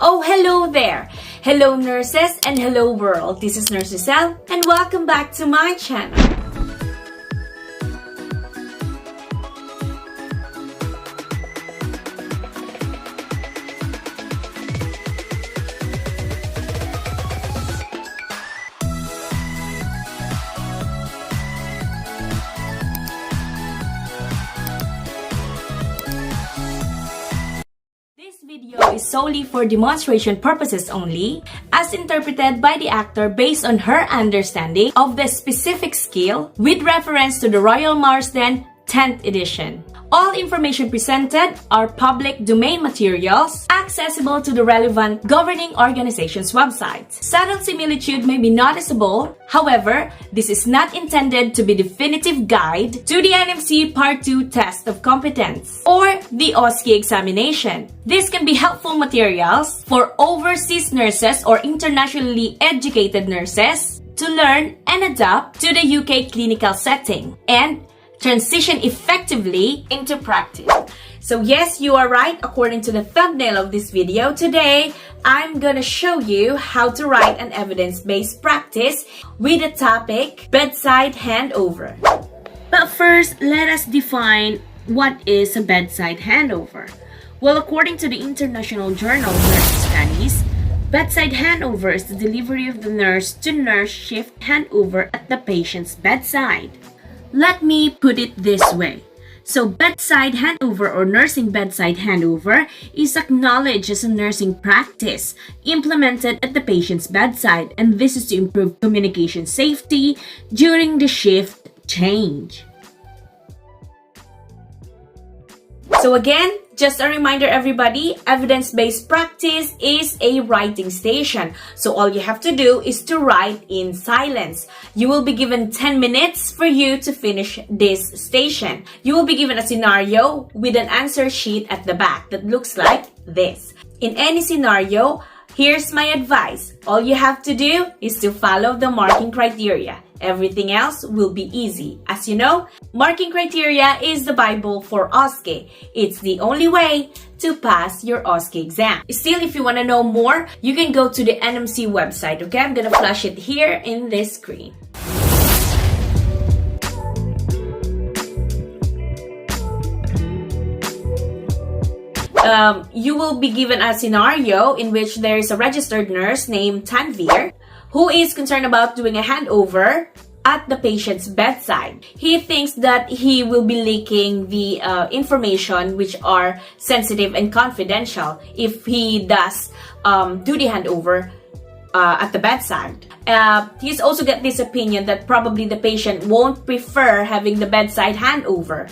Oh, hello there! Hello nurses and hello world. This is nurseniezl and welcome back to my channel. This video is solely for demonstration purposes only, as interpreted by the actor based on her understanding of the specific skill with reference to the Royal Marsden 10th edition. All information presented are public domain materials accessible to the relevant governing organization's website. Subtle similitude may be noticeable. However, this is not intended to be definitive guide to the NMC Part 2 Test of Competence or the Osce examination. This can be helpful materials for overseas nurses or internationally educated nurses to learn and adapt to the UK clinical setting and transition effectively into practice. So yes, you are right. According to the thumbnail of this video, today I'm gonna show you how to write an evidence-based practice with the topic bedside handover. But first, let us define what is a bedside handover. Well, according to the International Journal of Nursing Studies, bedside handover is the delivery of the nurse-to-nurse shift handover at the patient's bedside. Let me put it this way. So bedside handover or nursing bedside handover is acknowledged as a nursing practice implemented at the patient's bedside, and this is to improve communication safety during the shift change. So again, just a reminder everybody, evidence-based practice is a writing station. So all you have to do is to write in silence. You will be given 10 minutes for you to finish this station. You will be given a scenario with an answer sheet at the back that looks like this. In any scenario, here's my advice. All you have to do is to follow the marking criteria. Everything else will be easy. As you know, marking criteria is the Bible for Osce. It's the only way to pass your Osce exam. Still, if you want to know more, you can go to the NMC website, okay? I'm gonna flash it here in this screen. You will be given a scenario in which there is a registered nurse named Tanvir who is concerned about doing a handover at the patient's bedside. He thinks that he will be leaking the information which are sensitive and confidential if he does do the handover at the bedside. He's also got this opinion that probably the patient won't prefer having the bedside handover.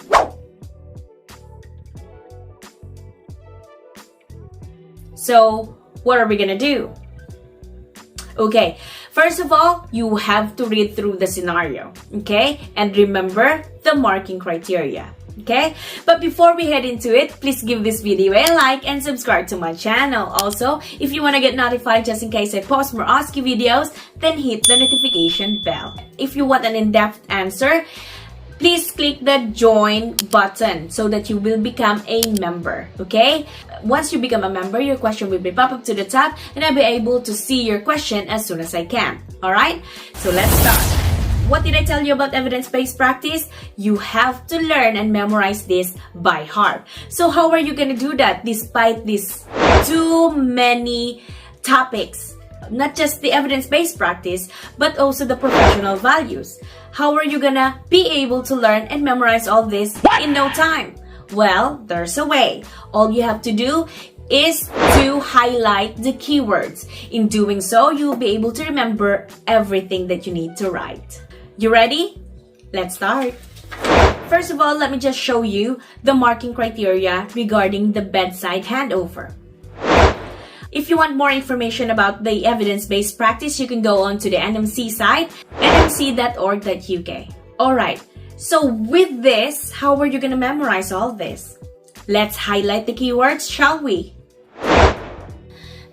So, what are we gonna do? Okay, first of all, you have to read through the scenario, okay? And remember the marking criteria, okay? But before we head into it, please give this video a like and subscribe to my channel. Also, if you want to get notified just in case I post more Osce videos, then hit the notification bell. If you want an in-depth answer, please click the join button so that you will become a member, okay? Once you become a member, your question will be pop up to the top and I'll be able to see your question as soon as I can, alright? So let's start. What did I tell you about evidence-based practice? You have to learn and memorize this by heart. So how are you gonna do that despite these too many topics? Not just the evidence-based practice, but also the professional values. How are you gonna be able to learn and memorize all this in no time? Well, there's a way. All you have to do is to highlight the keywords. In doing so, you'll be able to remember everything that you need to write. You ready? Let's start. First of all, let me just show you the marking criteria regarding the bedside handover. If you want more information about the evidence-based practice, you can go on to the NMC site, nmc.org.uk. Alright, so with this, how are you going to memorize all this? Let's highlight the keywords, shall we?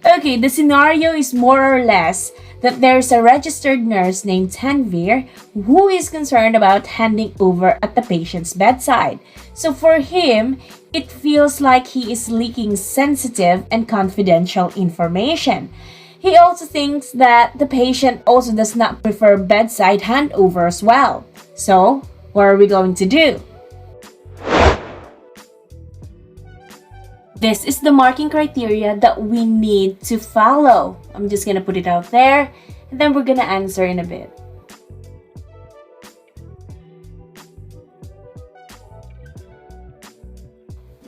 Okay, the scenario is more or less that there's a registered nurse named Tanvir who is concerned about handing over at the patient's bedside. So for him, it feels like he is leaking sensitive and confidential information. He also thinks that the patient also does not prefer bedside handover as well. So, what are we going to do? This is the marking criteria that we need to follow. I'm just gonna put it out there, and then we're gonna answer in a bit.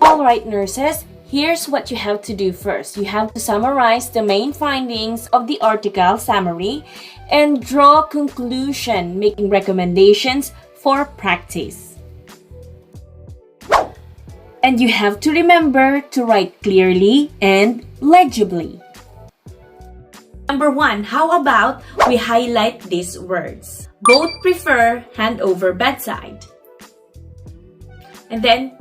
Alright, nurses, here's what you have to do first. You have to summarize the main findings of the article summary and draw conclusion, making recommendations for practice. And you have to remember to write clearly and legibly. Number 1, how about we highlight these words? Both prefer handover bedside. And then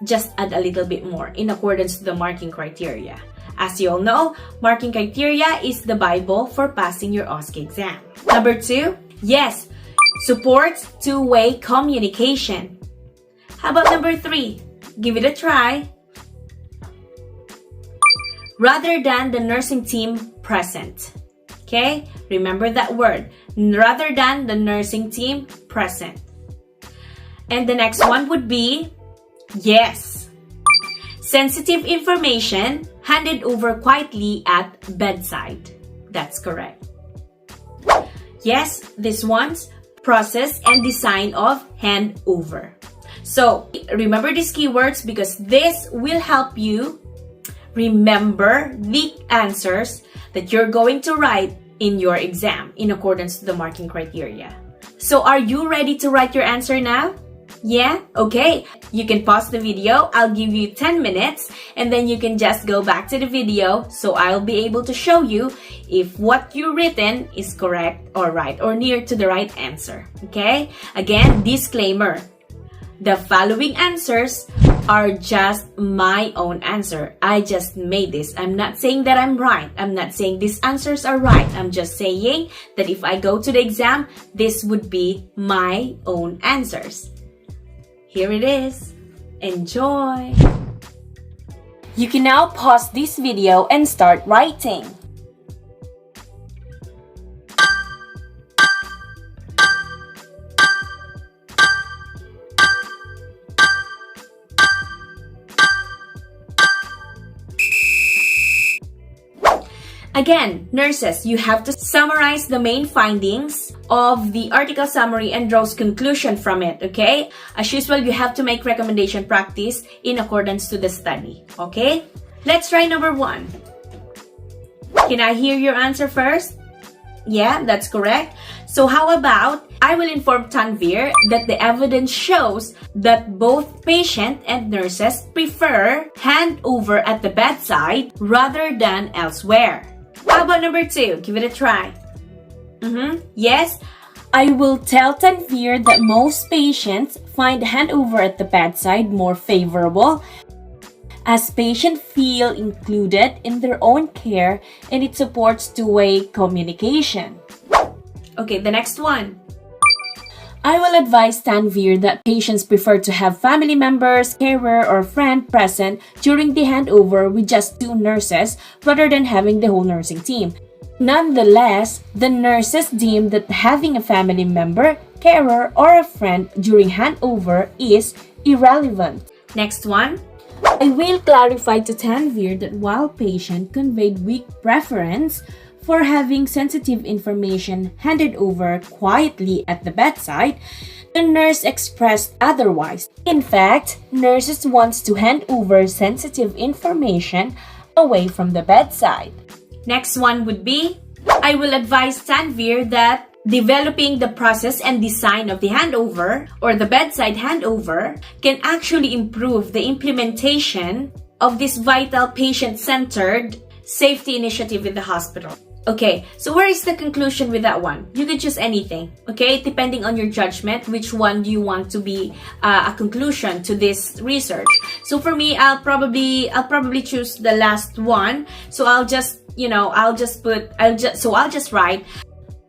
just add a little bit more in accordance to the marking criteria. As you all know, marking criteria is the Bible for passing your Osce exam. Number 2, yes, supports two-way communication. How about number 3? Give it a try. Rather than the nursing team present. Okay? Remember that word. Rather than the nursing team present. And the next one would be, yes, sensitive information handed over quietly at bedside. That's correct. Yes, this one's process and design of handover. So, remember these keywords because this will help you remember the answers that you're going to write in your exam in accordance to the marking criteria. So, are you ready to write your answer now? Yeah? Okay. You can pause the video. I'll give you 10 minutes and then you can just go back to the video so I'll be able to show you if what you've written is correct or right or near to the right answer. Okay? Again, disclaimer. The following answers are just my own answer. I just made this. I'm not saying that I'm right. I'm not saying these answers are right. I'm just saying that if I go to the exam, this would be my own answers. Here it is. Enjoy! You can now pause this video and start writing. Again, nurses, you have to summarize the main findings of the article summary and draw conclusion from it, okay? As usual, you have to make recommendation practice in accordance to the study, okay? Let's try number 1. Can I hear your answer first? Yeah, that's correct. So how about, I will inform Tanvir that the evidence shows that both patient and nurses prefer handover at the bedside rather than elsewhere. How about number 2? Give it a try. Yes, I will tell Tanvir that most patients find handover at the bedside more favorable as patients feel included in their own care and it supports two-way communication. Okay, the next one. I will advise Tanvir that patients prefer to have family members, carer, or friend present during the handover with just 2 nurses rather than having the whole nursing team. Nonetheless, the nurses deem that having a family member, carer, or a friend during handover is irrelevant. Next one. I will clarify to Tanvir that while patient conveyed weak preference for having sensitive information handed over quietly at the bedside, the nurse expressed otherwise. In fact, nurses want to hand over sensitive information away from the bedside. Next one would be, I will advise Tanvir that developing the process and design of the handover or the bedside handover can actually improve the implementation of this vital patient-centered safety initiative in the hospital. Okay, so where is the conclusion with that one? You could choose anything, okay? Depending on your judgment, which one do you want to be a conclusion to this research? So for me, I'll probably choose the last one. So I'll just write.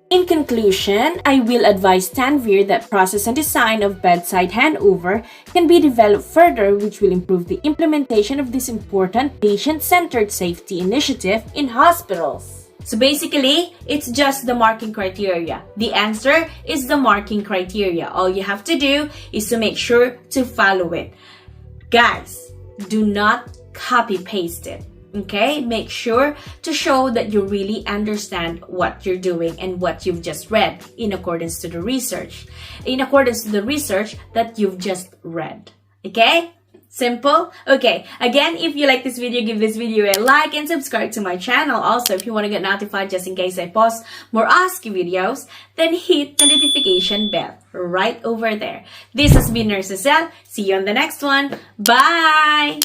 In conclusion, I will advise Tanvir that process and design of bedside handover can be developed further, which will improve the implementation of this important patient-centered safety initiative in hospitals. So basically, it's just the marking criteria. The answer is the marking criteria. All you have to do is to make sure to follow it. Guys, do not copy-paste it. Okay, make sure to show that you really understand what you're doing and what you've just read in accordance to the research. In accordance to the research that you've just read. Okay? Simple? Okay, again, if you like this video, give this video a like and subscribe to my channel. Also, if you want to get notified just in case I post more Osce videos, then hit the notification bell right over there. This has been nurseniezl. See you on the next one. Bye!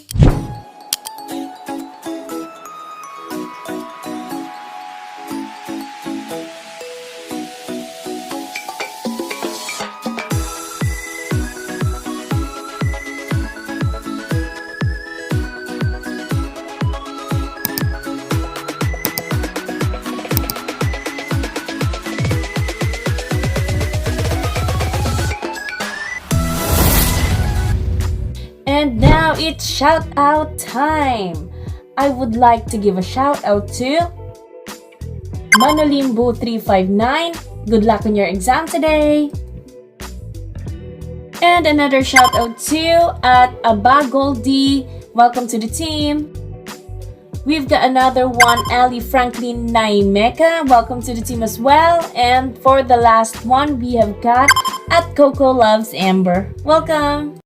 And now it's shout out time. I would like to give a shout out to Manolimbo359. Good luck on your exam today. And another shout out to at Abagoldi. Welcome to the team. We've got another one, Ali Franklin Naimeka. Welcome to the team as well. And for the last one, we have got at Coco Loves Amber. Welcome.